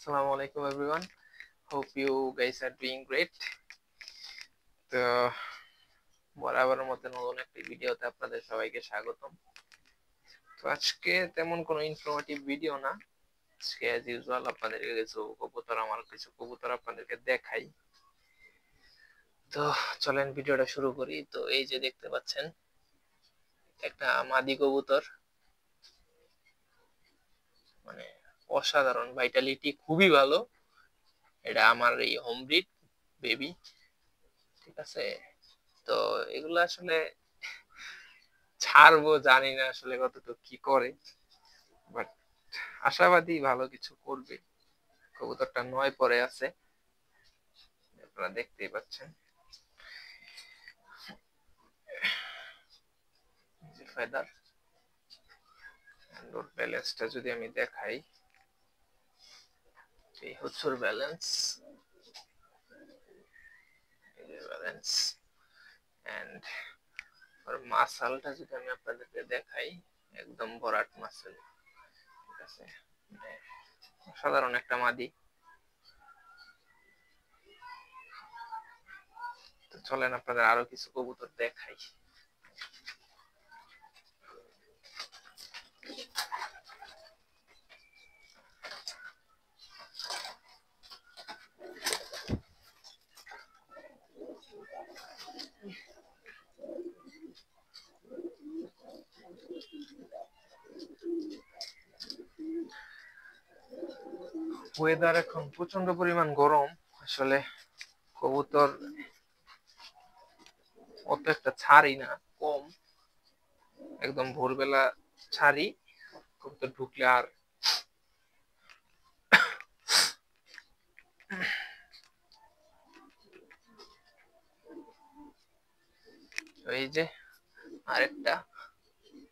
Assalamu alaikum everyone. Hope you guys are doing great. তো বরাবরের মতো নতুন একটি ভিডিওতে আপনাদের সবাইকে স্বাগতম। তো আজকে তেমন কোনো ইনফরমেটিভ ভিডিও না, আজকে অ্যাজ ইউজুয়াল আপনাদেরকে কিছু কবুতর আপনাদেরকে দেখাই। তো চলেন ভিডিওটা শুরু করি। তো এই যে দেখতে পাচ্ছেন একটা মাদি কবুতর, মানে অসাধারণ, ভাইটালিটি খুবই ভালো। এটা আমার এই হোম ব্রিড বেবি, ঠিক আছে। তো এগুলো আসলে ছাড়বো জানি না আসলে কতটুকু কি করে, বাট আশাবাদী ভালো কিছু করবে। কবুতরটা 9 পরে আছে, আপনারা দেখতেই পাচ্ছেন। যে ফেদার ওর ব্যালেন্সটা যদি আমি দেখাই, এই হচ্ছে ওর ব্যালেন্স, এই যে ব্যালেন্স এন্ড ওর মাসলটা যদি আমি আপনাদেরকে দেখাই, একদম ভরাট মাসল, ঠিক আছে। সাধারণ একটা মাদি। তো চলেন আপনাদের আরো কিছু কবুতর দেখাই। ওয়েদার এখন প্রচন্ড পরিমাণ গরম, আসলে কবুতর অত একটা ছাড়ি না, কম। একদম ভোরবেলা ছাড়ি, কবুতর ঢুকলে আর এই যে আরেকটা,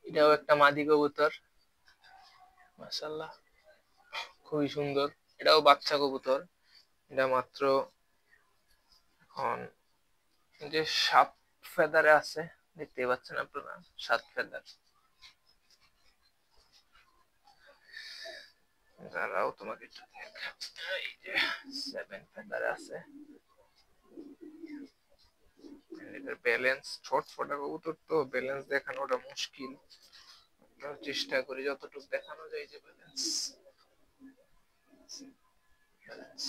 এটাও একটা মাদি কবুতর, মাশাআল্লাহ খুবই সুন্দর। এটাও বাচ্চা কবুতর, এটা মাত্র এখন যে 7 ফেদারে আছে, দেখতেই পাচ্ছেন আপনারা, 7 ফেদার। দাঁড়াও তোমাকে একটু দেখাই, এই যে 7 ফেদারে আছে। এটার ব্যালেন্স, ছটফটা কবুতর তো ব্যালেন্স দেখানোটা মুশকিল, চেষ্টা করি যতটুকু দেখানো যায়। যে ব্যালেন্স, ব্যালেন্স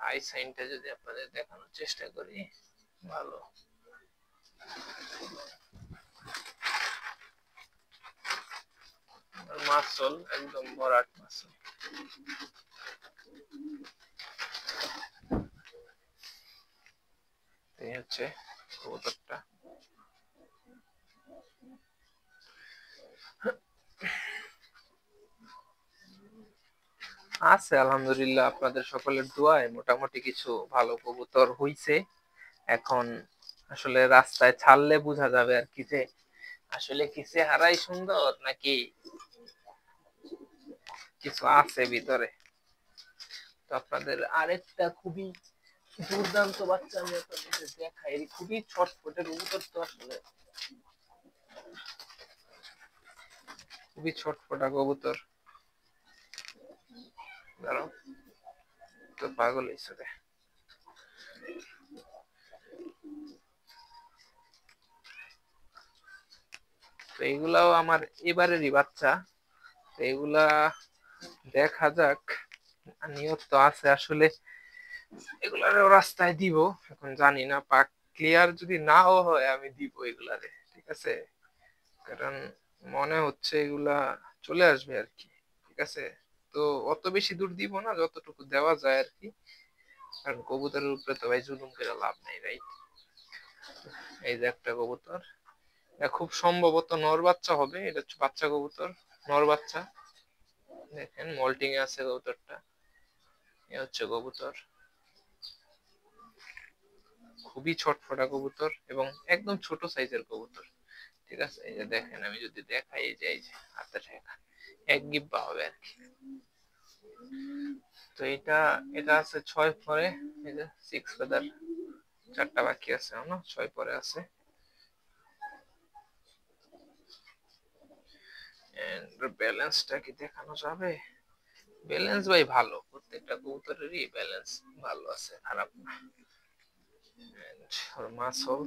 আই সাইনটা যদি আপনাদের দেখানোর চেষ্টা করি, ভালো। মাসল একদম ভরাট মাসল। এই হচ্ছে কবুতরটা। আছে আলহামদুলিল্লাহ, আপনাদের সকলের দোয়ায় মোটামুটি কিছু ভালো কবুতর হইছে। এখন আসলে রাস্তায় ছাড়লে বোঝা যাবে আর কি, যে আসলে কি চেহারাই সুন্দর নাকি কিছু আছে ভিতরে। তো আপনাদের আরেকটা খুবই দুর্দান্ত বাচ্চা আমি আপনাদের দেখাই, খুবই ছটফটে কবুতর। তো আসলে খুবই ছটফটা কবুতর। দাঁড়াও, তো পাগল হয়েছে রে। তো এগুলাও আমার এবারেরই বাচ্চা। তো এগুলা দেখা যাক, নিয়ত তো আছে আসলে এগুলারও রাস্তায় দিব। এখন জানি না, পাক ক্লিয়ার যদি নাও হয় আমি দিব এগুলারে, ঠিক আছে। কারণ মনে হচ্ছে এগুলা চলে আসবে আর কি, ঠিক আছে। তো অত বেশি দূর দিব না, যতটুকু দেওয়া যায় আর কি, কারণ কবুতরের উপরে তো ভাই জুলুম করে লাভ নাই, রাইট। এই যে একটা কবুতর, এটা খুব সম্ভবত নর বাচ্চা হবে, এটা হচ্ছে বাচ্চা কবুতর, নর বাচ্চা। দেখেন মল্টিং এ আছে কবুতরটা। এ হচ্ছে কবুতর, খুবই ছটফটা কবুতর এবং একদম ছোট সাইজের কবুতর, ঠিক আছে। এই যে দেখেন, আমি যদি দেখাই, এই যে হাতে ঠেকা এক গিব্বা হবে আর কি। তো এটা এটা আছে 6 পরে, এই যে 6 ফেদার, 4টা বাকি আছে, 6 পরে আছে। এন্ড ব্যালেন্সটা কি দেখানো যাবে? ব্যালেন্স ভাই ভালো, প্রত্যেকটা কবুতরেরই ব্যালেন্স ভালো আছে, খারাপ না। এন্ড ওর মাসল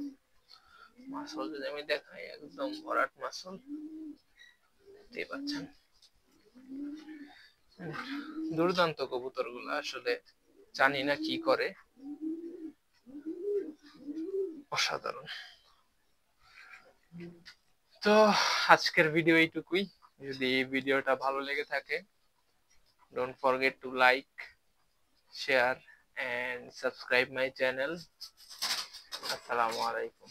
যদি আমি দেখাই, একদম ভরাট মাসল, দেখতে পাচ্ছেন। দুর্দান্ত কবুতর গুলো, আসলে জানি না কি করে, অসাধারণ। তো আজকের ভিডিও এইটুকুই। যদি এই ভিডিওটা ভালো লেগে থাকে, don't forget to like, share and subscribe my channel. আসসালামু আলাইকুম।